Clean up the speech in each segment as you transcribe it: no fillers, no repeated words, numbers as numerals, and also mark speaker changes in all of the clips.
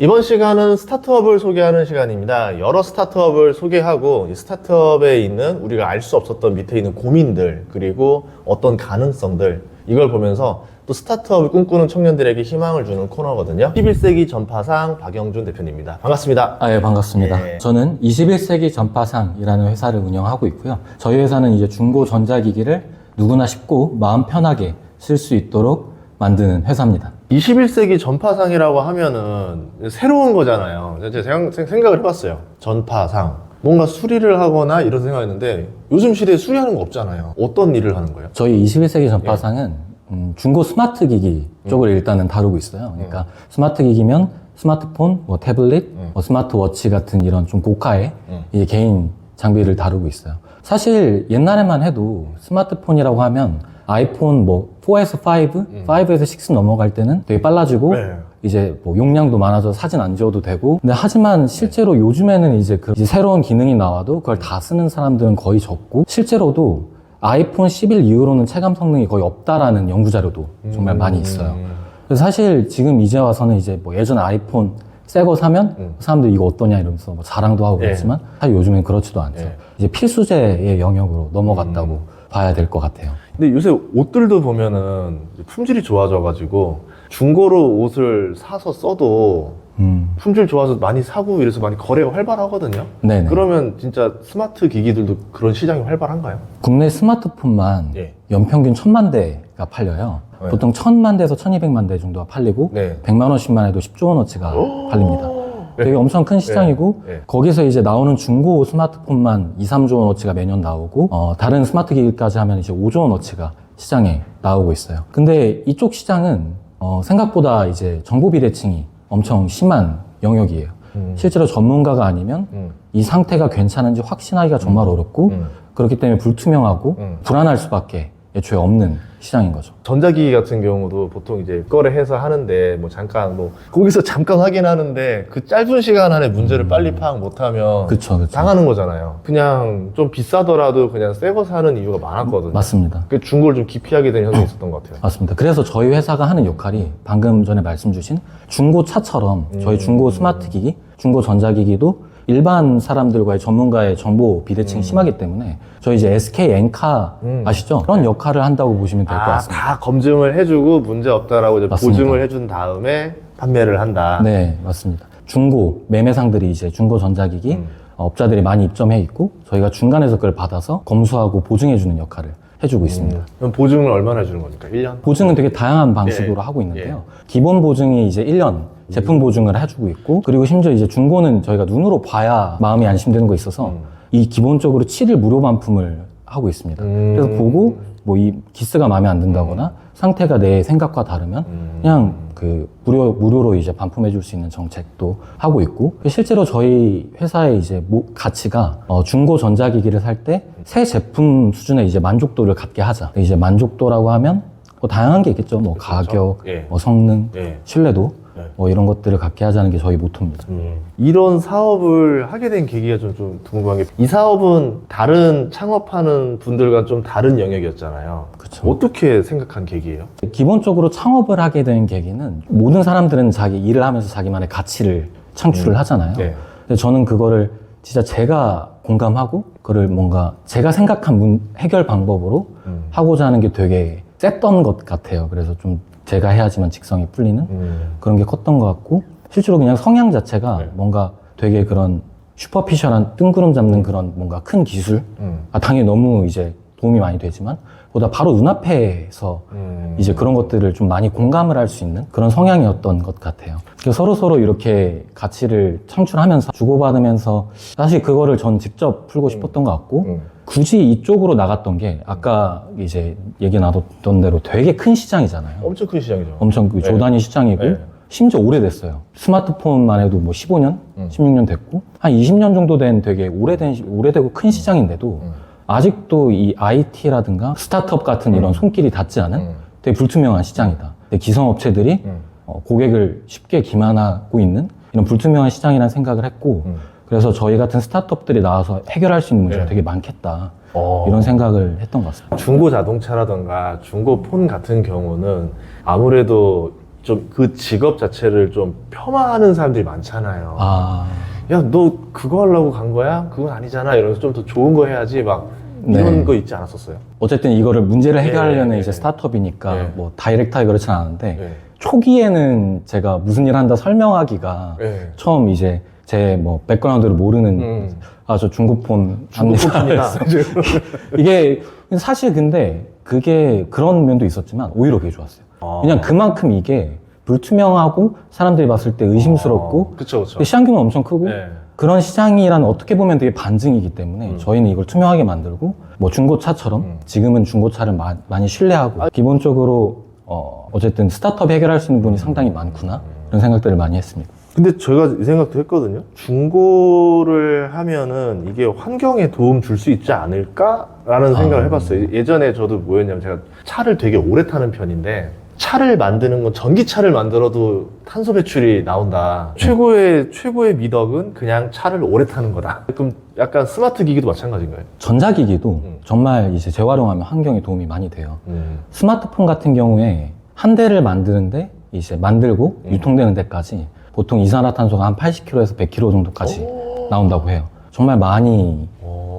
Speaker 1: 이번 시간은 스타트업을 소개하는 시간입니다. 여러 스타트업을 소개하고 이 스타트업에 있는 우리가 알 수 없었던 밑에 있는 고민들 그리고 어떤 가능성들 이걸 보면서 또 스타트업을 꿈꾸는 청년들에게 희망을 주는 코너거든요. 21세기 전파상 박영준 대표님입니다. 반갑습니다.
Speaker 2: 예, 반갑습니다.
Speaker 1: 네.
Speaker 2: 저는 21세기 전파상이라는 회사를 운영하고 있고요. 저희 회사는 이제 중고 전자기기를 누구나 쉽고 마음 편하게 쓸 수 있도록 만드는 회사입니다.
Speaker 1: 21세기 전파상이라고 하면은 새로운 거잖아요. 제가 생각을 해봤어요. 전파상. 뭔가 수리를 하거나 이런 생각했는데 요즘 시대에 수리하는 거 없잖아요. 어떤 일을 하는 거예요?
Speaker 2: 저희 21세기 전파상은 중고 스마트 기기 쪽을 일단은 다루고 있어요. 그러니까 스마트 기기면 스마트폰, 뭐 태블릿, 뭐 스마트워치 같은 이런 좀 고가의 이 개인 장비를 다루고 있어요. 사실 옛날에만 해도 스마트폰이라고 하면 아이폰 뭐 4에서 5, 5에서 6 넘어갈 때는 되게 빨라지고 이제 뭐 용량도 많아서 사진 안 지워도 되고. 근데 하지만 실제로 요즘에는 이제 이제 새로운 기능이 나와도 그걸 다 쓰는 사람들은 거의 적고, 실제로도 아이폰 11 이후로는 체감 성능이 거의 없다라는 연구 자료도 정말 많이 있어요. 그래서 사실 지금 이제 와서는 이제 뭐 예전 아이폰 새 거 사면 사람들이 이거 어떠냐 이러면서 뭐 자랑도 하고 그랬지만 사실 요즘엔 그렇지도 않죠. 이제 필수재의 영역으로 넘어갔다고 봐야 될 것 같아요.
Speaker 1: 근데 요새 옷들도 보면은 품질이 좋아져가지고 중고로 옷을 사서 써도 품질 좋아서 많이 사고 이래서 많이 거래가 활발하거든요.
Speaker 2: 네네.
Speaker 1: 그러면 진짜 스마트 기기들도 그런 시장이 활발한가요?
Speaker 2: 국내 스마트폰만 연평균 1000만 대가 팔려요.
Speaker 1: 네.
Speaker 2: 보통 1000만 대에서 1200만 대 정도가 팔리고 100만 원씩만 해도 10조 원어치가 팔립니다. 되게 엄청 큰 시장이고 거기서 이제 나오는 중고 스마트폰만 2, 3조 원어치가 매년 나오고 다른 스마트 기기까지 하면 이제 5조 원어치가 시장에 나오고 있어요. 근데 이쪽 시장은 생각보다 이제 정보 비대칭이 엄청 심한 영역이에요. 실제로 전문가가 아니면 이 상태가 괜찮은지 확신하기가 정말 어렵고 그렇기 때문에 불투명하고 불안할 수밖에 애초에 없는 시장인 거죠.
Speaker 1: 전자기기 같은 경우도 보통 이제 거래해서 하는데 뭐 잠깐 뭐 거기서 잠깐 확인하는데 그 짧은 시간 안에 문제를 빨리 파악 못하면
Speaker 2: 그쵸.
Speaker 1: 당하는 거잖아요. 그냥 좀 비싸더라도 그냥 새 거 사는 이유가 많았거든요.
Speaker 2: 맞습니다.
Speaker 1: 그 중고를 좀 기피하게 되는 현상이 있었던 것 같아요.
Speaker 2: 맞습니다. 그래서 저희 회사가 하는 역할이 방금 전에 말씀 주신 중고차처럼 저희 중고 스마트 기기, 중고 전자기기도 일반 사람들과의 전문가의 정보 비대칭이 심하기 때문에 저희 이제 SK 엔카 아시죠? 그런 역할을 한다고 보시면 될 것 같습니다.
Speaker 1: 다 검증을 해주고 문제 없다라고 이제
Speaker 2: 맞습니다.
Speaker 1: 보증을 해준 다음에 판매를 한다.
Speaker 2: 네, 맞습니다. 중고 매매상들이 이제 중고 전자기기 업자들이 많이 입점해 있고 저희가 중간에서 그걸 받아서 검수하고 보증해주는 역할을 해주고 있습니다.
Speaker 1: 그럼 보증을 얼마나 해주는 겁니까? 1년?
Speaker 2: 보증은 되게 다양한 방식으로 하고 있는데요. 기본 보증이 이제 1년 제품 보증을 해주고 있고, 그리고 심지어 이제 중고는 저희가 눈으로 봐야 마음이 안심되는 거 있어서 이 기본적으로 7일 무료 반품을 하고 있습니다. 그래서 보고 뭐 이 기스가 마음에 안 든다거나 상태가 내 생각과 다르면 그냥 그 무료로 이제 반품해 줄 수 있는 정책도 하고 있고, 실제로 저희 회사의 이제 가치가 중고 전자기기를 살 때 새 제품 수준의 이제 만족도를 갖게 하자. 이제 만족도라고 하면 뭐 다양한 게 있겠죠. 뭐 가격, 뭐 성능, 신뢰도 뭐 이런 것들을 갖게 하자는 게 저희 모토입니다.
Speaker 1: 이런 사업을 하게 된 계기가 좀 궁금한 게, 이 사업은 다른 창업하는 분들과 좀 다른 영역이었잖아요.
Speaker 2: 그쵸.
Speaker 1: 어떻게 생각한 계기예요?
Speaker 2: 기본적으로 창업을 하게 된 계기는 모든 사람들은 자기 일을 하면서 자기만의 가치를 창출을 하잖아요. 근데 저는 그거를 진짜 제가 공감하고 그걸 뭔가 제가 생각한 해결 방법으로 하고자 하는 게 되게 셌던 것 같아요. 그래서 좀 제가 해야지만 직성이 풀리는 그런 게 컸던 것 같고, 실제로 그냥 성향 자체가 뭔가 되게 그런 슈퍼피셜한 뜬구름 잡는 그런 뭔가 큰 기술, 당연히 너무 이제 도움이 많이 되지만 보다 바로 눈앞에서 이제 그런 것들을 좀 많이 공감을 할 수 있는 그런 성향이었던 것 같아요. 그래서 서로 이렇게 가치를 창출하면서 주고받으면서 사실 그거를 전 직접 풀고 싶었던 것 같고, 굳이 이쪽으로 나갔던 게 아까 이제 얘기 나눴던 대로 되게 큰 시장이잖아요.
Speaker 1: 엄청 큰 시장이죠.
Speaker 2: 엄청 조 단위 시장이고 심지어 오래됐어요. 스마트폰만 해도 뭐 15년, 16년 됐고 한 20년 정도 된 되게 오래되고 큰 시장인데도 아직도 이 IT라든가 스타트업 같은 이런 손길이 닿지 않은 되게 불투명한 시장이다. 기성업체들이 고객을 쉽게 기만하고 있는 이런 불투명한 시장이라는 생각을 했고, 그래서 저희 같은 스타트업들이 나와서 해결할 수 있는 문제가 되게 많겠다. 이런 생각을 했던 것 같습니다.
Speaker 1: 중고 자동차라든가 중고 폰 같은 경우는 아무래도 좀 그 직업 자체를 좀 폄하하는 사람들이 많잖아요.
Speaker 2: 아,
Speaker 1: 야, 너 그거 하려고 간 거야? 그건 아니잖아. 이러면서 좀 더 좋은 거 해야지. 막 이런
Speaker 2: 네.
Speaker 1: 거 있지 않았었어요?
Speaker 2: 어쨌든 이거를 문제를 해결하려는
Speaker 1: 예,
Speaker 2: 이제
Speaker 1: 예.
Speaker 2: 스타트업이니까
Speaker 1: 예.
Speaker 2: 뭐 다이렉트하게 그렇진 않은데
Speaker 1: 네.
Speaker 2: 초기에는 제가 무슨 일 한다 설명하기가
Speaker 1: 네.
Speaker 2: 처음 이제 제 뭐 백그라운드를 모르는 저 중고폰
Speaker 1: 중고폰입니다.
Speaker 2: 이게 사실 근데 그게 그런 면도 있었지만 오히려 그게 좋았어요. 그냥 그만큼 이게 불투명하고 사람들이 봤을 때 의심스럽고
Speaker 1: 그쵸, 그쵸.
Speaker 2: 근데 시장 규모는 엄청 크고
Speaker 1: 네.
Speaker 2: 그런 시장이란 어떻게 보면 되게 반증이기 때문에 저희는 이걸 투명하게 만들고 뭐 중고차처럼 지금은 중고차를 많이 신뢰하고 기본적으로 어쨌든 스타트업 해결할 수 있는 부분이 상당히 많구나 이런 생각들을 많이 했습니다.
Speaker 1: 근데 제가 이 생각도 했거든요. 중고를 하면은 이게 환경에 도움 줄 수 있지 않을까라는 생각을 해봤어요. 예전에 저도 뭐였냐면 제가 차를 되게 오래 타는 편인데 차를 만드는 건 전기차를 만들어도 탄소 배출이 나온다. 최고의 미덕은 그냥 차를 오래 타는 거다. 그럼 약간 스마트 기기도 마찬가지인가요?
Speaker 2: 전자기기도 정말 이제 재활용하면 환경에 도움이 많이 돼요. 스마트폰 같은 경우에 한 대를 만드는데 이제 만들고 유통되는 데까지 보통 이산화탄소가 한 80kg에서 100kg 정도까지 나온다고 해요. 정말 많이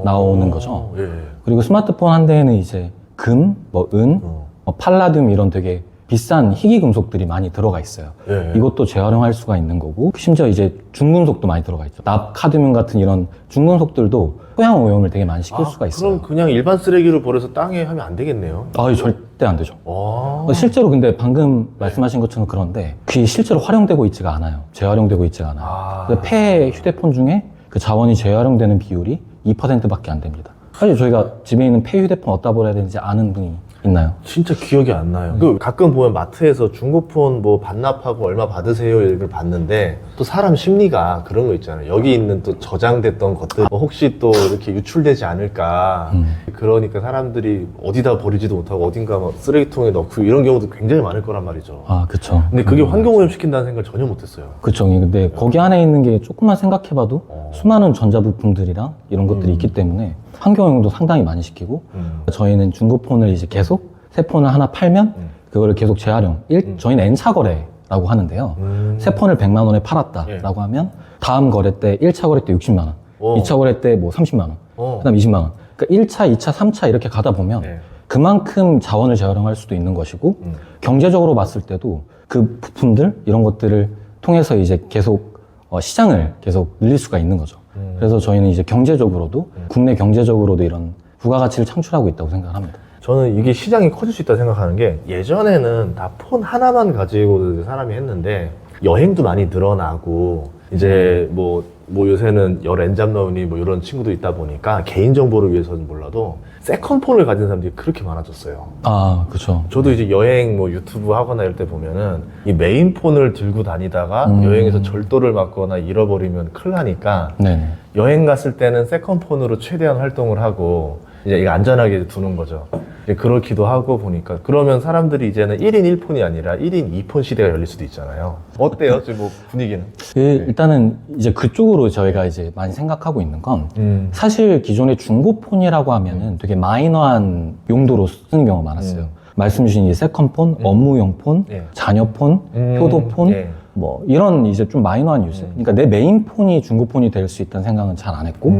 Speaker 2: 나오는 거죠.
Speaker 1: 예.
Speaker 2: 그리고 스마트폰 한 대에는 이제 금, 뭐 은, 뭐 팔라듐 이런 되게 비싼 희귀 금속들이 많이 들어가 있어요.
Speaker 1: 예.
Speaker 2: 이것도 재활용할 수가 있는 거고 심지어 이제 중금속도 많이 들어가 있죠. 납, 카드뮴 같은 이런 중금속들도 토양 오염을 되게 많이 시킬 수가 있어요.
Speaker 1: 그럼 그냥 일반 쓰레기로 버려서 땅에 하면 안 되겠네요.
Speaker 2: 절대 안 되죠.
Speaker 1: 와.
Speaker 2: 실제로 근데 방금 말씀하신 것처럼 그런데 그게 실제로 활용되고 있지가 않아요. 재활용되고 있지가 않아요. 근데 폐 휴대폰 중에 그 자원이 재활용되는 비율이 2%밖에 안 됩니다. 사실 저희가 집에 있는 폐 휴대폰 어디다 버려야 되는지 아는 분이 있나요?
Speaker 1: 진짜 기억이 안 나요. 그 가끔 보면 마트에서 중고폰 뭐 반납하고 얼마 받으세요 이걸 봤는데 또 사람 심리가 그런 거 있잖아요. 여기 있는 또 저장됐던 것들 혹시 또 이렇게 유출되지 않을까. 그러니까 사람들이 어디다 버리지도 못하고 어딘가 막 쓰레기통에 넣고 이런 경우도 굉장히 많을 거란 말이죠.
Speaker 2: 아, 그쵸.
Speaker 1: 근데 그게 환경오염 시킨다는 생각을 전혀 못했어요.
Speaker 2: 그쵸. 근데 거기 안에 있는 게 조금만 생각해봐도 수많은 전자부품들이랑 이런 것들이 있기 때문에 환경오염도 상당히 많이 시키고 저희는 중고폰을 이제 계속 새 폰을 하나 팔면 그거를 계속 재활용. 저희는 N차 거래라고 하는데요. 새 폰을 100만 원에 팔았다라고 하면 다음 거래 때 1차 거래 때 60만 원, 2차 거래 때 뭐 30만 원, 그다음 20만 원. 그러니까 1차, 2차, 3차 이렇게 가다 보면 그만큼 자원을 재활용할 수도 있는 것이고 경제적으로 봤을 때도 그 부품들 이런 것들을 통해서 이제 계속 시장을 계속 늘릴 수가 있는 거죠. 그래서 저희는 이제 경제적으로도 국내 경제적으로도 이런 부가가치를 창출하고 있다고 생각합니다.
Speaker 1: 저는 이게 시장이 커질 수 있다고 생각하는 게 예전에는 다 폰 하나만 가지고 사람이 했는데 여행도 많이 늘어나고 이제 뭐 요새는 열 N잡 나오니 뭐 이런 친구도 있다 보니까 개인정보를 위해서는 몰라도 세컨폰을 가진 사람들이 그렇게 많아졌어요.
Speaker 2: 아, 그렇죠.
Speaker 1: 저도 이제 여행 뭐 유튜브 하거나 이럴 때 보면은 이 메인폰을 들고 다니다가 여행에서 절도를 맞거나 잃어버리면 큰일 나니까
Speaker 2: 네.
Speaker 1: 여행 갔을 때는 세컨폰으로 최대한 활동을 하고 이제 이거 안전하게 두는 거죠. 이제 그렇기도 하고 보니까 그러면 사람들이 이제는 1인 1폰이 아니라 1인 2폰 시대가 열릴 수도 있잖아요. 어때요? 지금 뭐 분위기는?
Speaker 2: 일단은 이제 그쪽으로 저희가 이제 많이 생각하고 있는 건 사실 기존의 중고폰이라고 하면은 되게 마이너한 용도로 쓰는 경우가 많았어요. 말씀 주신 이 세컨폰, 업무용 폰,
Speaker 1: 예.
Speaker 2: 자녀폰, 효도폰,
Speaker 1: 예.
Speaker 2: 뭐 이런 이제 좀 마이너한 유세. 그러니까 내 메인폰이 중고폰이 될 수 있다는 생각은 잘 안 했고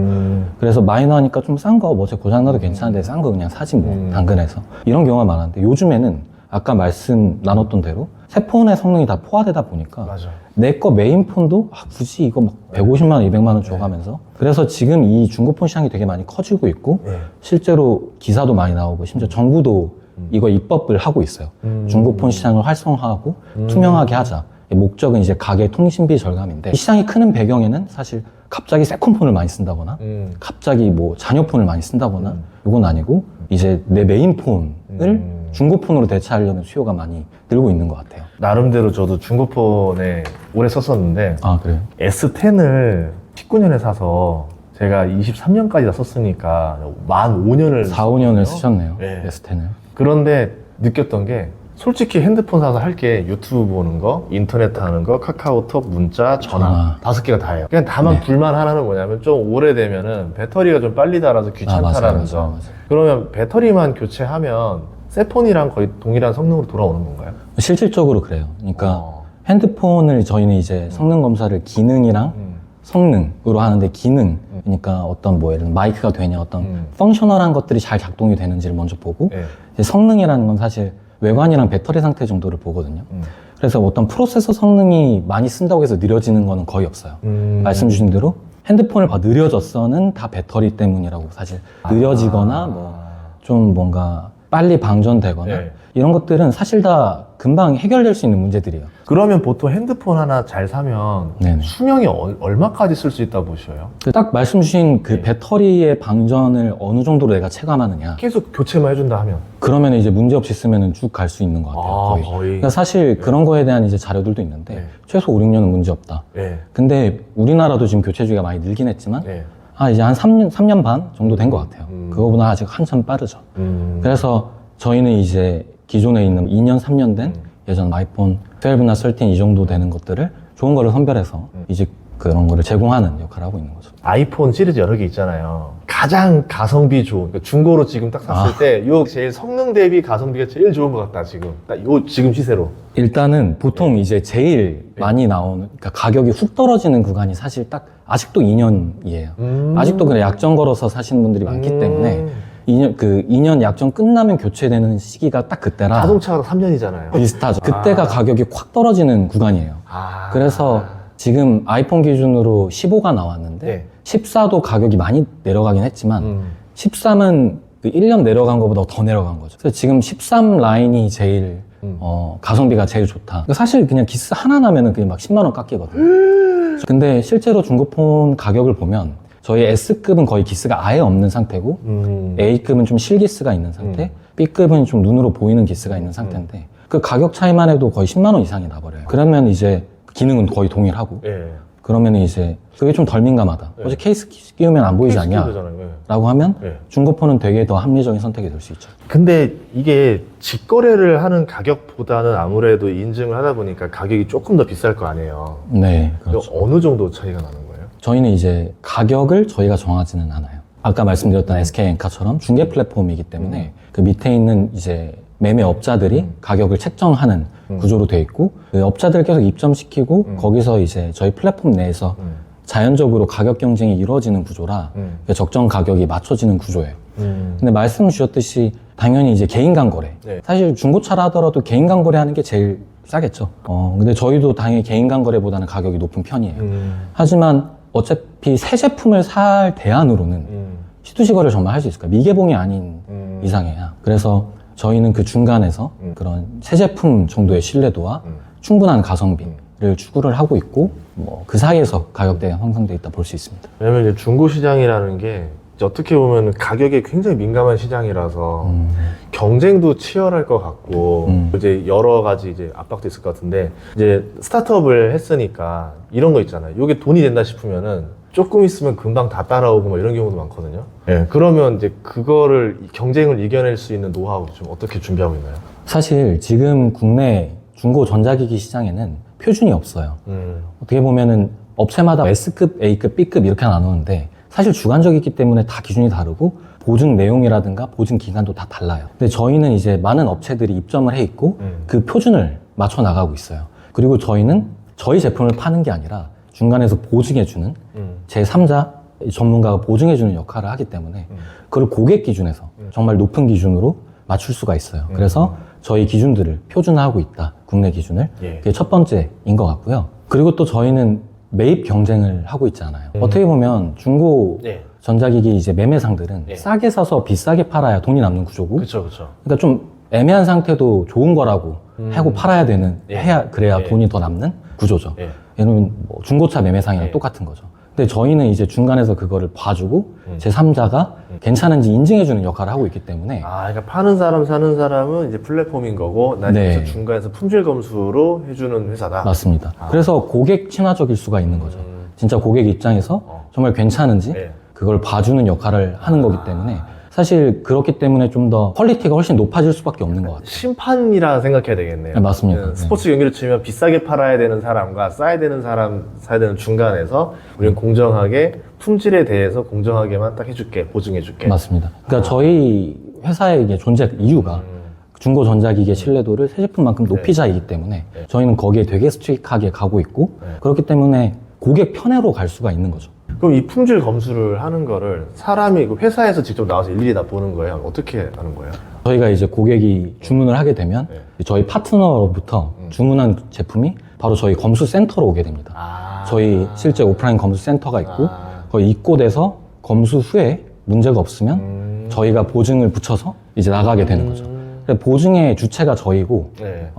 Speaker 2: 그래서 마이너하니까 좀 싼 거, 뭐 제 고장나도 괜찮은데 싼 거 그냥 사지 뭐 당근에서 이런 경우가 많았는데 요즘에는 아까 말씀 나눴던 대로 새 폰의 성능이 다 포화되다 보니까
Speaker 1: 맞아.
Speaker 2: 내 거 메인폰도 굳이 이거 막 150만 원, 200만 원 줘가면서 그래서 지금 이 중고폰 시장이 되게 많이 커지고 있고 실제로 기사도 많이 나오고 심지어 정부도 이거 입법을 하고 있어요. 중고폰 시장을 활성화하고 투명하게 하자. 목적은 이제 가계 통신비 절감인데 이 시장이 크는 배경에는 사실 갑자기 세컨폰을 많이 쓴다거나 갑자기 뭐 자녀폰을 많이 쓴다거나 이건 아니고 이제 내 메인폰을 중고폰으로 대체하려는 수요가 많이 늘고 있는 것 같아요.
Speaker 1: 나름대로 저도 중고폰에 오래 썼었는데
Speaker 2: 아, 그래요?
Speaker 1: S10을 19년에 사서 제가 23년까지 다 썼으니까 만 5년을
Speaker 2: 4, 5년을 쓰셨네요.
Speaker 1: 네.
Speaker 2: S10을.
Speaker 1: 그런데 느꼈던 게 솔직히 핸드폰 사서 할 게 유튜브 보는 거, 인터넷 하는 거, 카카오톡, 문자, 전화 5개가 다예요. 그냥 다만
Speaker 2: 네.
Speaker 1: 불만 하나는 뭐냐면 좀 오래되면은 배터리가 좀 빨리 닿아서 귀찮다라는 점.
Speaker 2: 맞아.
Speaker 1: 그러면 배터리만 교체하면 세폰이랑 거의 동일한 성능으로 돌아오는 건가요?
Speaker 2: 실질적으로 그래요. 그러니까 핸드폰을 저희는 이제 성능 검사를 기능이랑 성능으로 하는데 기능, 그러니까 어떤 뭐 예를 들면 마이크가 되냐, 어떤 펑셔널한 것들이 잘 작동이 되는지를 먼저 보고
Speaker 1: 네.
Speaker 2: 이제 성능이라는 건 사실 외관이랑 배터리 상태 정도를 보거든요. 그래서 어떤 프로세서 성능이 많이 쓴다고 해서 느려지는 거는 거의 없어요. 말씀 주신 대로 핸드폰을 느려졌어는 다 배터리 때문이라고 사실 느려지거나 뭐 좀 뭔가 빨리 방전되거나
Speaker 1: 네.
Speaker 2: 이런 것들은 사실 다 금방 해결될 수 있는 문제들이에요.
Speaker 1: 그러면 보통 핸드폰 하나 잘 사면
Speaker 2: 네네.
Speaker 1: 수명이 얼마까지 쓸 수 있다고 보셔요?
Speaker 2: 딱 말씀 주신 그
Speaker 1: 네.
Speaker 2: 배터리의 방전을 어느 정도로 내가 체감하느냐,
Speaker 1: 계속 교체만 해준다 하면
Speaker 2: 그러면 이제 문제 없이 쓰면 쭉 갈 수 있는 것 같아요. 거의. 그러니까 사실 그런 거에 대한 이제 자료들도 있는데
Speaker 1: 네.
Speaker 2: 최소 5, 6년은 문제 없다.
Speaker 1: 네.
Speaker 2: 근데 우리나라도 지금 교체주기가 많이 늘긴 했지만
Speaker 1: 네.
Speaker 2: 이제 한 3년 반 정도 된 것 같아요. 그거보다 아직 한참 빠르죠. 그래서 저희는 이제 기존에 있는 2년, 3년 된 예전 아이폰 12나 13 이 정도 되는 것들을 좋은 거를 선별해서 이제 그런 거를 제공하는 역할을 하고 있는 거죠.
Speaker 1: 아이폰 시리즈 여러 개 있잖아요. 가장 가성비 좋은, 그러니까 중고로 지금 딱 샀을 때, 요 제일 성능 대비 가성비가 제일 좋은 것 같다, 지금. 딱 요 지금 시세로.
Speaker 2: 일단은 보통 이제 제일 많이 나오는, 그러니까 가격이 훅 떨어지는 구간이 사실 딱 아직도 2년이에요. 아직도 그냥 약정 걸어서 사시는 분들이 많기 때문에 2년 약정 끝나면 교체되는 시기가 딱 그때라
Speaker 1: 자동차가 3년이잖아요.
Speaker 2: 비슷하죠. 그때가 가격이 확 떨어지는 구간이에요. 그래서 지금 아이폰 기준으로 15가 나왔는데
Speaker 1: 네.
Speaker 2: 14도 가격이 많이 내려가긴 했지만 13은 그 1년 내려간 것보다 더 내려간 거죠. 그래서 지금 13 라인이 제일 가성비가 제일 좋다. 그러니까 사실 그냥 기스 하나 나면은 그냥 막 10만 원 깎이거든요. 근데 실제로 중고폰 가격을 보면 저희 S급은 거의 기스가 아예 없는 상태고 A급은 좀 실기스가 있는 상태, B급은 좀 눈으로 보이는 기스가 있는 상태인데 그 가격 차이만 해도 거의 10만 원 이상이 나버려요. 그러면 이제 기능은 거의 동일하고
Speaker 1: 예.
Speaker 2: 그러면 이제 그게 좀 덜 민감하다. 어제 케이스 끼우면 안 보이지 않냐? 라고 하면 중고폰은 되게 더 합리적인 선택이 될 수 있죠.
Speaker 1: 근데 이게 직거래를 하는 가격보다는 아무래도 인증을 하다 보니까 가격이 조금 더 비쌀 거 아니에요.
Speaker 2: 네, 그렇죠.
Speaker 1: 어느 정도 차이가 나는 거예요?
Speaker 2: 저희는 이제 가격을 저희가 정하지는 않아요. 아까 말씀드렸던 SK엔카처럼 중개 플랫폼이기 때문에 그 밑에 있는 이제 매매업자들이 가격을 책정하는 구조로 되어 있고 그 업자들을 계속 입점시키고 거기서 이제 저희 플랫폼 내에서 자연적으로 가격 경쟁이 이루어지는 구조라 적정 가격이 맞춰지는 구조예요. 근데 말씀 주셨듯이 당연히 이제 개인 간거래.
Speaker 1: 네.
Speaker 2: 사실 중고차라 하더라도 개인 간거래 하는 게 제일 싸겠죠. 근데 저희도 당연히 개인 간거래보다는 가격이 높은 편이에요. 하지만 어차피 새 제품을 살 대안으로는 C2C 거래를 정말 할 수 있을까? 미개봉이 아닌 이상해야. 그래서 저희는 그 중간에서 그런 새 제품 정도의 신뢰도와 충분한 가성비를 추구를 하고 있고 뭐 그 사이에서 가격대가 형성돼 있다 볼 수 있습니다.
Speaker 1: 왜냐면 이제 중고 시장이라는 게 이제 어떻게 보면 가격에 굉장히 민감한 시장이라서 경쟁도 치열할 것 같고 이제 여러 가지 이제 압박도 있을 것 같은데 이제 스타트업을 했으니까 이런 거 있잖아요. 이게 돈이 된다 싶으면은 조금 있으면 금방 다 따라오고 뭐 이런 경우도 많거든요. 예. 그러면 이제 그거를 경쟁을 이겨낼 수 있는 노하우 좀 어떻게 준비하고 있나요?
Speaker 2: 사실 지금 국내 중고 전자기기 시장에는 표준이 없어요. 어떻게 보면은 업체마다 S급, A급, B급 이렇게 나누는데 사실 주관적이기 때문에 다 기준이 다르고 보증 내용이라든가 보증 기간도 다 달라요. 근데 저희는 이제 많은 업체들이 입점을 해 있고 그 표준을 맞춰 나가고 있어요. 그리고 저희는 저희 제품을 파는 게 아니라 중간에서 보증해주는 제3자 전문가가 보증해주는 역할을 하기 때문에 그걸 고객 기준에서 정말 높은 기준으로 맞출 수가 있어요. 그래서 저희 기준들을 표준화하고 있다. 국내 기준을.
Speaker 1: 예.
Speaker 2: 그게 첫 번째인 것 같고요. 그리고 또 저희는 매입 경쟁을 하고 있잖아요. 어떻게 보면 중고
Speaker 1: 예.
Speaker 2: 전자기기 이제 매매상들은
Speaker 1: 예.
Speaker 2: 싸게 사서 비싸게 팔아야 돈이 남는 구조고.
Speaker 1: 그렇죠.
Speaker 2: 그러니까 좀 애매한 상태도 좋은 거라고 하고 팔아야 되는,
Speaker 1: 예.
Speaker 2: 그래야
Speaker 1: 예.
Speaker 2: 돈이 더 남는 구조죠.
Speaker 1: 예.
Speaker 2: 예를 들면 뭐 중고차 매매상이랑
Speaker 1: 예.
Speaker 2: 똑같은 거죠. 근데 저희는 이제 중간에서 그거를 봐주고 제3자가 괜찮은지 인증해주는 역할을 하고 있기 때문에
Speaker 1: 그러니까 파는 사람, 사는 사람은 이제 플랫폼인 거고, 난
Speaker 2: 네.
Speaker 1: 여기서 중간에서 품질 검수로 해주는 회사다.
Speaker 2: 맞습니다. 그래서 고객 친화적일 수가 있는 거죠. 진짜 고객 입장에서 정말 괜찮은지
Speaker 1: 네.
Speaker 2: 그걸 봐주는 역할을 하는 거기 때문에 사실 그렇기 때문에 좀 더 퀄리티가 훨씬 높아질 수밖에 없는 것 같아요.
Speaker 1: 심판이라 생각해야 되겠네요.
Speaker 2: 네, 맞습니다. 네.
Speaker 1: 스포츠 경기를 치면 비싸게 팔아야 되는 사람과 싸야 되는 사람, 사야 되는 중간에서 우리는 공정하게 품질에 대해서 공정하게만 딱 해줄게, 보증해줄게.
Speaker 2: 맞습니다. 그러니까 저희 회사의 이게 존재 이유가 중고 전자기기의 신뢰도를 새 제품만큼 높이자이기 때문에
Speaker 1: 네.
Speaker 2: 저희는 거기에 되게 스트릭하게 가고 있고
Speaker 1: 네.
Speaker 2: 그렇기 때문에 고객 편애로 갈 수가 있는 거죠.
Speaker 1: 그럼 이 품질 검수를 하는 거를 사람이 그 회사에서 직접 나와서 일일이 다 보는 거예요? 어떻게 하는 거예요?
Speaker 2: 저희가 이제 고객이 주문을 하게 되면 저희 파트너로부터 주문한 제품이 바로 저희 검수 센터로 오게 됩니다. 저희 실제 오프라인 검수 센터가 있고 거의 입고돼서 검수 후에 문제가 없으면 저희가 보증을 붙여서 이제 나가게 되는 거죠. 보증의 주체가 저희고
Speaker 1: 네.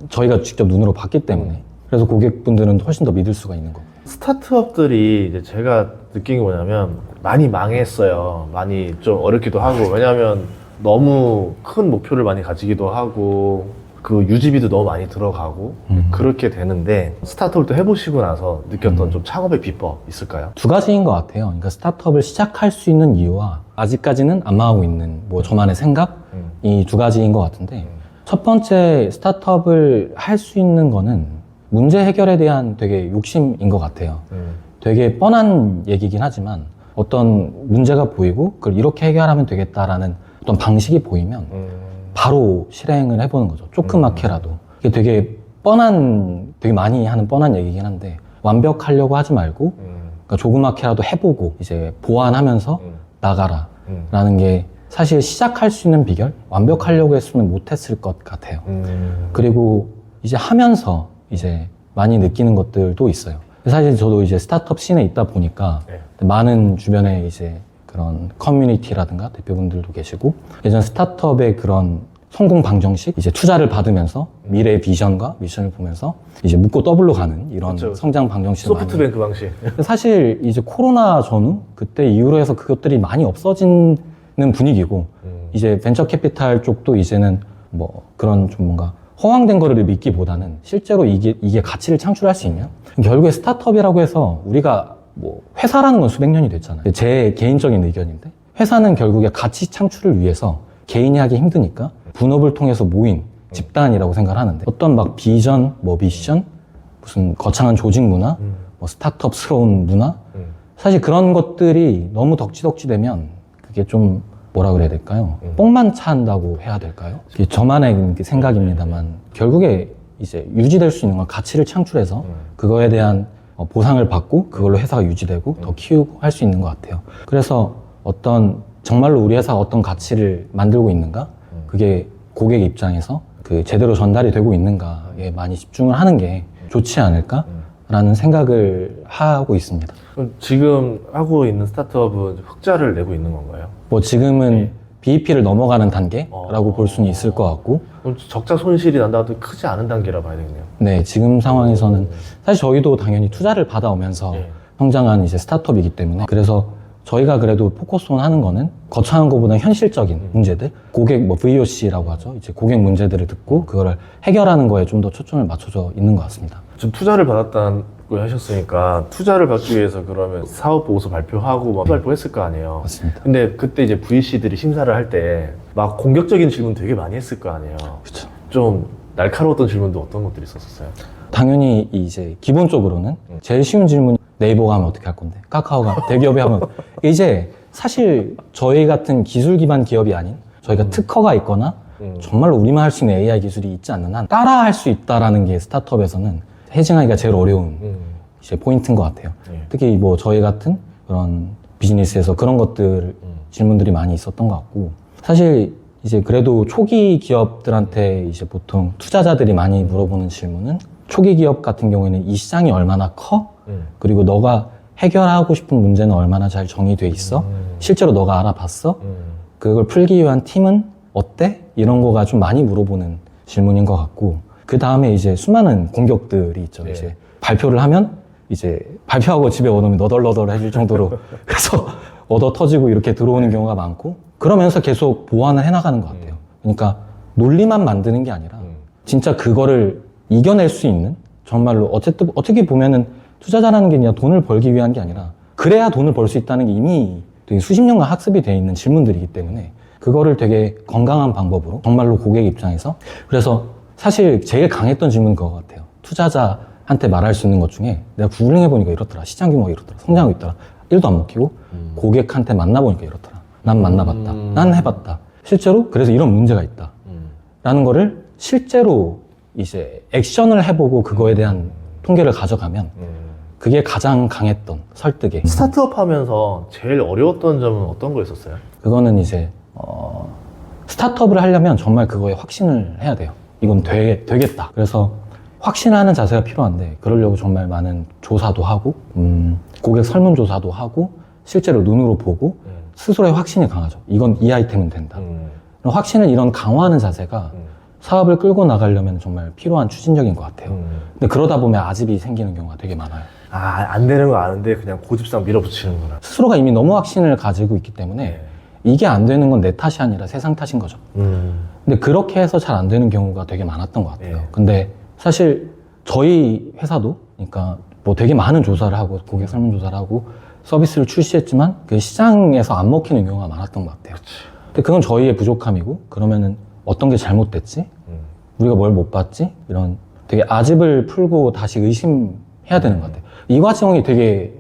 Speaker 2: 저희가 직접 눈으로 봤기 때문에 그래서 고객분들은 훨씬 더 믿을 수가 있는 거고.
Speaker 1: 스타트업들이 이제 제가 느낀 게 뭐냐면 많이 망했어요. 많이 좀 어렵기도 하고 왜냐하면 너무 큰 목표를 많이 가지기도 하고 그 유지비도 너무 많이 들어가고 그렇게 되는데 스타트업을 또 해보시고 나서 느꼈던 좀 창업의 비법 있을까요?
Speaker 2: 두 가지인 것 같아요. 그러니까 스타트업을 시작할 수 있는 이유와 아직까지는 안 망하고 있는 뭐 저만의 생각 이 두 가지인 것 같은데 첫 번째 스타트업을 할 수 있는 거는 문제 해결에 대한 되게 욕심인 것 같아요. 되게 뻔한 얘기긴 하지만 어떤 문제가 보이고 그걸 이렇게 해결하면 되겠다라는 어떤 방식이 보이면 바로 실행을 해보는 거죠. 조그맣게라도. 이게 되게 뻔한, 되게 많이 하는 뻔한 얘기긴 한데 완벽하려고 하지 말고 그러니까 조그맣게라도 해보고 이제 보완하면서 나가라 라는 게 사실 시작할 수 있는 비결? 완벽하려고 했으면 못했을 것 같아요. 그리고 이제 하면서 이제 많이 느끼는 것들도 있어요. 사실 저도 이제 스타트업 씬에 있다 보니까 많은 주변에 이제 그런 커뮤니티라든가 대표분들도 계시고 예전 스타트업의 그런 성공 방정식 이제 투자를 받으면서 미래의 비전과 미션을 보면서 이제 묻고 더블로 가는 이런
Speaker 1: 그렇죠.
Speaker 2: 성장 방정식을
Speaker 1: 소프트뱅크 방식.
Speaker 2: 사실 이제 코로나 전후 그때 이후로 해서 그것들이 많이 없어지는 분위기고 이제 벤처 캐피탈 쪽도 이제는 뭐 그런 좀 뭔가 허황된 거를 믿기보다는 실제로 이게 가치를 창출할 수 있냐? 결국에 스타트업이라고 해서 우리가 뭐 회사라는 건 수백 년이 됐잖아요. 제 개인적인 의견인데 회사는 결국에 가치 창출을 위해서 개인이 하기 힘드니까 분업을 통해서 모인 집단이라고 생각을 하는데 어떤 막 비전, 뭐 미션, 무슨 거창한 조직 문화, 뭐 스타트업스러운 문화 사실 그런 것들이 너무 덕지덕지되면 그게 좀 뭐라 그래야 될까요? 뽕만 찬다고 해야 될까요? 이게 저만의 생각입니다만 결국에 이제 유지될 수 있는 건 가치를 창출해서 그거에 대한 보상을 받고 그걸로 회사가 유지되고 더 키우고 할 수 있는 것 같아요. 그래서 어떤 정말로 우리 회사가 어떤 가치를 만들고 있는가? 그게 고객 입장에서 그 제대로 전달이 되고 있는가에 많이 집중을 하는 게 좋지 않을까라는 생각을 하고 있습니다.
Speaker 1: 그럼 지금 하고 있는 스타트업은 흑자를 내고 있는 건가요?
Speaker 2: 뭐 지금은 BEP를 넘어가는 단계라고 볼 수는 있을 것 같고
Speaker 1: 그럼 적자 손실이 난다고 크지 않은 단계라 봐야 되겠네요.
Speaker 2: 네, 지금 상황에서는 사실 저희도 당연히 투자를 받아오면서 성장한 이제 스타트업이기 때문에 그래서 저희가 그래도 포커스온 하는 거는 거창한 것보다 현실적인 문제들 고객 뭐 VOC라고 하죠. 이제 고객 문제들을 듣고 그거를 해결하는 거에 좀 더 초점을 맞춰져 있는 것 같습니다.
Speaker 1: 지금 투자를 받았다고 하셨으니까 투자를 받기 위해서 그러면 사업 보고서 발표하고 막 발표했을 거 아니에요.
Speaker 2: 맞습니다.
Speaker 1: 근데 그때 이제 VC들이 심사를 할 때 막 공격적인 질문 되게 많이 했을 거 아니에요.
Speaker 2: 그렇죠.
Speaker 1: 좀 날카로웠던 질문도 어떤 것들이 있었어요?
Speaker 2: 당연히 이제 기본적으로는 제일 쉬운 질문 네이버가 하면 어떻게 할 건데 카카오가 대기업이 하면 이제 사실 저희 같은 기술 기반 기업이 아닌 저희가 특허가 있거나 정말로 우리만 할 수 있는 AI 기술이 있지 않는 한 따라 할 수 있다라는 게 스타트업에서는 해칭하기가 제일 어려운 이제 포인트인 것 같아요. 특히 뭐 저희 같은 그런 비즈니스에서 그런 것들 질문들이 많이 있었던 것 같고 사실 이제 그래도 초기 기업들한테 이제 보통 투자자들이 많이 물어보는 질문은 초기 기업 같은 경우에는 이 시장이 얼마나 커? 그리고 너가 해결하고 싶은 문제는 얼마나 잘 정의돼 있어? 실제로 너가 알아봤어? 그걸 풀기 위한 팀은 어때? 이런 거가 좀 많이 물어보는 질문인 것 같고 그 다음에 이제 수많은 공격들이 있죠. 이제 발표를 하면 이제 발표하고 집에 오면 너덜너덜해질 정도로 그래서 얻어 터지고 이렇게 들어오는 경우가 많고 그러면서 계속 보완을 해나가는 것 같아요. 그러니까 논리만 만드는 게 아니라 진짜 그거를 이겨낼 수 있는 정말로 어쨌든 어떻게 보면은 투자자라는 게 그냥 돈을 벌기 위한 게 아니라 그래야 돈을 벌 수 있다는 게 이미 되게 수십 년간 학습이 되어 있는 질문들이기 때문에 그거를 되게 건강한 방법으로 정말로 고객 입장에서 그래서 사실 제일 강했던 질문은 그거 같아요. 투자자한테 말할 수 있는 것 중에 내가 구글링 해보니까 이렇더라. 시장 규모가 이렇더라. 성장하고 있더라. 1도 안 먹히고 고객한테 만나보니까 이렇더라. 난 만나봤다. 난 해봤다. 실제로 그래서 이런 문제가 있다. 라는 거를 실제로 이제 액션을 해보고 그거에 대한 통계를 가져가면 그게 가장 강했던 설득에.
Speaker 1: 스타트업 하면서 제일 어려웠던 점은 어떤 거였었어요?
Speaker 2: 그거는 이제 스타트업을 하려면 정말 그거에 확신을 해야 돼요. 이건 되겠다. 그래서 확신하는 자세가 필요한데 그러려고 정말 많은 조사도 하고 고객 설문조사도 하고 실제로 눈으로 보고 스스로의 확신이 강하죠. 이건 이 아이템은 된다. 확신을 이런 강화하는 자세가 사업을 끌고 나가려면 정말 필요한 추진력인 것 같아요. 근데 그러다 보면 아집이 생기는 경우가 되게 많아요.
Speaker 1: 안 되는 거 아는데 그냥 고집상 밀어붙이는구나.
Speaker 2: 스스로가 이미 너무 확신을 가지고 있기 때문에 이게 안 되는 건 내 탓이 아니라 세상 탓인 거죠. 근데 그렇게 해서 잘 안 되는 경우가 되게 많았던 것 같아요. 근데 사실 저희 회사도 그러니까 뭐 되게 많은 조사를 하고 고객 설문조사를 하고 서비스를 출시했지만 그 시장에서 안 먹히는 경우가 많았던 것 같아요. 근데 그건 저희의 부족함이고 그러면은 어떤 게 잘못됐지? 우리가 뭘 못 봤지? 이런 되게 아집을 풀고 다시 의심해야 되는 것 같아요. 이 과정이 되게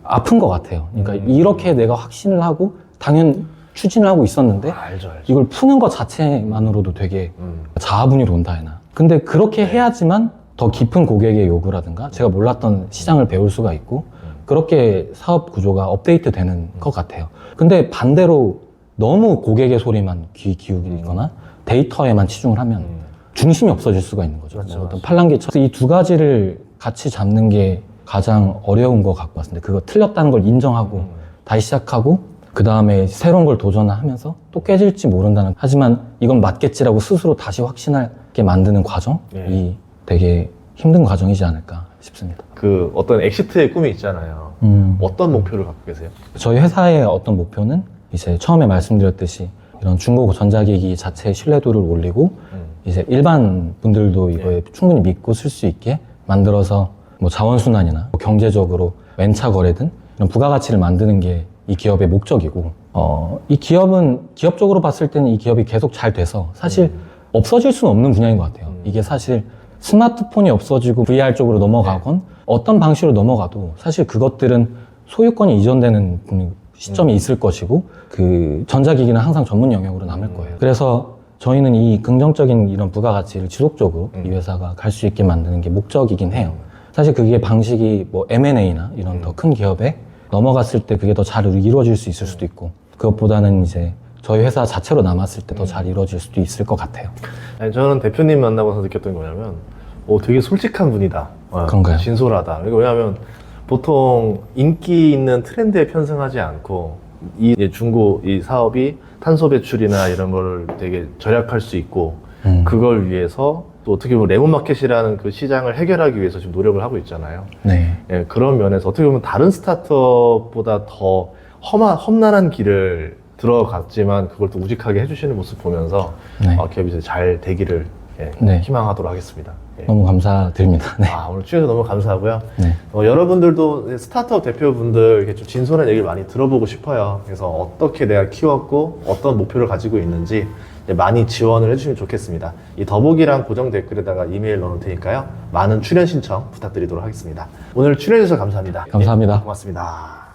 Speaker 2: 아픈 것 같아요. 그러니까 이렇게 내가 확신을 하고 당연 추진을 하고 있었는데
Speaker 1: 알죠.
Speaker 2: 이걸 푸는 것 자체만으로도 되게 자아분열이 온다 해나. 근데 그렇게 해야지만 더 깊은 고객의 요구라든가 제가 몰랐던 시장을 배울 수가 있고 그렇게 사업 구조가 업데이트 되는 것 같아요. 근데 반대로 너무 고객의 소리만 귀 기울이거나 데이터에만 치중을 하면 중심이 없어질 수가 있는 거죠.
Speaker 1: 맞죠,
Speaker 2: 어떤 팔랑귀처럼. 이 두 가지를 같이 잡는 게 가장 어려운 것 같고 같은데 그거 틀렸다는 걸 인정하고 다시 시작하고 그 다음에 새로운 걸 도전하면서 또 깨질지 모른다는, 하지만 이건 맞겠지라고 스스로 다시 확신하게 만드는 과정이 되게 힘든 과정이지 않을까 싶습니다.
Speaker 1: 그 어떤 엑시트의 꿈이 있잖아요. 어떤 목표를 갖고 계세요?
Speaker 2: 저희 회사의 어떤 목표는 이제 처음에 말씀드렸듯이 이런 중고 전자기기 자체의 신뢰도를 올리고 이제 일반 분들도 이거에 충분히 믿고 쓸 수 있게 만들어서 뭐 자원순환이나 뭐 경제적으로 왼차 거래든 이런 부가가치를 만드는 게 이 기업의 목적이고, 이 기업은 기업적으로 봤을 때는 이 기업이 계속 잘 돼서 사실 없어질 수는 없는 분야인 것 같아요. 이게 사실 스마트폰이 없어지고 VR 쪽으로 넘어가건 어떤 방식으로 넘어가도 사실 그것들은 소유권이 이전되는 시점이 있을 것이고 그 전자기기는 항상 전문 영역으로 남을 거예요. 그래서 저희는 이 긍정적인 이런 부가가치를 지속적으로 이 회사가 갈 수 있게 만드는 게 목적이긴 해요. 사실 그게 방식이 뭐 M&A나 이런 더 큰 기업에 넘어갔을 때 그게 더 잘 이루어질 수 있을 수도 있고 그것보다는 이제 저희 회사 자체로 남았을 때 더 잘 이루어질 수도 있을 것 같아요.
Speaker 1: 아니, 저는 대표님 만나고서 느꼈던 게 뭐냐면 되게 솔직한 분이다.
Speaker 2: 그런가요?
Speaker 1: 진솔하다. 그러니까 왜냐하면 보통 인기 있는 트렌드에 편승하지 않고 이 중고 이 사업이 탄소 배출이나 이런 거를 되게 절약할 수 있고 그걸 위해서 또 어떻게 보면 레몬마켓이라는 그 시장을 해결하기 위해서 지금 노력을 하고 있잖아요.
Speaker 2: 네.
Speaker 1: 예, 그런 면에서 어떻게 보면 다른 스타트업보다 더 험난한 길을 들어갔지만 그걸 또 우직하게 해주시는 모습 보면서
Speaker 2: 네.
Speaker 1: 기업이 잘 되기를
Speaker 2: 네.
Speaker 1: 희망하도록 하겠습니다. 예.
Speaker 2: 너무 감사드립니다. 네.
Speaker 1: 오늘 출연해서 너무 감사하고요.
Speaker 2: 네.
Speaker 1: 여러분들도 스타트업 대표분들 이렇게 좀 진솔한 얘기를 많이 들어보고 싶어요. 그래서 어떻게 내가 키웠고 어떤 목표를 가지고 있는지 많이 지원을 해주시면 좋겠습니다. 이 더보기랑 고정 댓글에다가 이메일 넣어놓을 테니까요. 많은 출연 신청 부탁드리도록 하겠습니다. 오늘 출연해주셔서 감사합니다.
Speaker 2: 감사합니다.
Speaker 1: 고맙습니다.